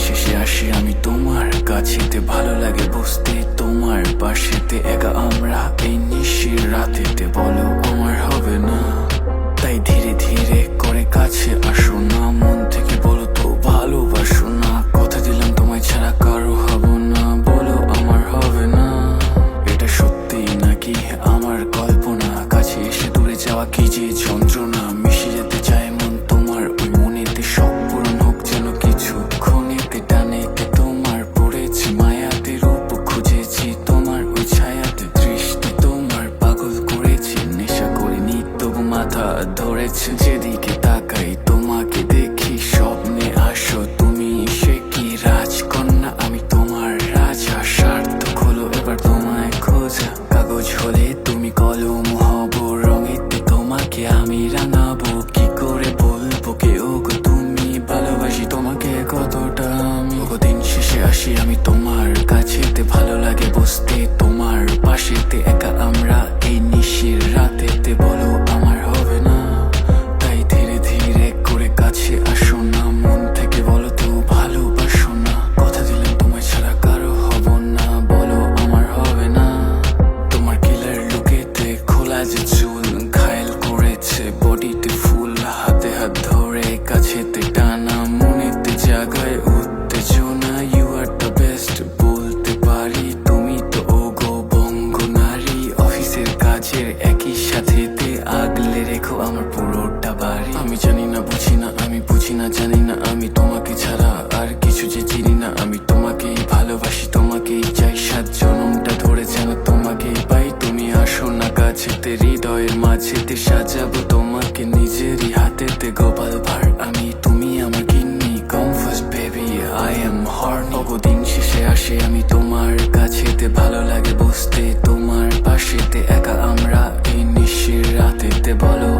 শেষে আসি আমি তোমার কাছেতে, ভালো লাগে বসতে তোমার পাশেতে, একা আমরা এই নিশির রাতেতে। বলো আমার হবে না, তাই ধীরে ধীরে করে কাছে আসো না, মন থেকে বলো তো ভালোবাসো না। কথা দিলাম তোমায় ছাড়া কারো হব না, বলো আমার হবে না। এটা সত্যি নাকি আমার কল্পনা, কাছে এসে দূরে যাওয়া কি যে যন্ত্রণা। মিশে যেতে চায় মন তোমার ওই মনেতে, সব পূরণ হোক যেন কিছু ক্ষণেতে। টানেতে তোমার পড়েছি মায়াতে, রূপ খুঁজেছি তোমার ওই ছায়াতে। দৃষ্টি তোমার পাগল করেছে, নেশা করিনি তবু মাথা ধরেছে। যেদিকে তাকাই তোমাকে দেখি, স্বপ্নে আসো তুমি, সে কি রাজকন্যা আমি তোমার রাজা। সার্থক হলো এবার তোমায় খোঁজা, কাগজ হলে তুমি কলম হব, রঙেতে তোমাকে আমি রাঙাবো। কি করে বলবো কে ওগো তুমি, ভালোবাসি তোমাকে কতটা আমি। ওগো দিন শেষে আসি আমি তোমার কাছেতে, ভালো লাগে বসতে তোমার পাশেতে, একা আমরা এই নিশির রাতেতে। বলো আমার হবে না, তাই ধীরে ধীরে করে কাছে আসো না, মন থেকে বলো তো ভালোবাসো না। কথা দিলাম তোমায় ছাড়া কারো হব না, বলো আমার হবে না। তোমার কিলার লুকেতে খোলা যে চুল, ঘায়েল করেছে বডিতে ফুল, হাতে হাত ধরে কাছেতে টানা, মনেতে জাগায় উত্তেজনা। ইউ আর দ্য বেস্ট বলতে পারি, তুমি তো ওগো বঙ্গ নারী। অফিসের কাজের একই সাথেতে আগলে রেখো আমার পুরোটা বাড়ি। আমি জানি না বুঝি না, আমি বুঝি না জানি না, আমি তোমাকে ছাড়া আর কিছু যে চিনি না। আমি তোমাকেই ভালোবাসি, তোমাকেই চাই, 7 জনমটা ধরে যেন তোমাকেই পাই। তুমি আসো না কাছেতে, হৃদয়ের মাঝেতে সাজাবো তোমাকে নিজেরই হাতেতে। গোপাল ভাঁড় আমি, তুমি আমার গিন্নি, come first baby I am horny। ওগো দিন শেষে আসে আমি তোমার কাছেতে, ভালো লাগে বসতে তোমার পাশেতে, একা আমরা এই নিশির রাতেতে। বলো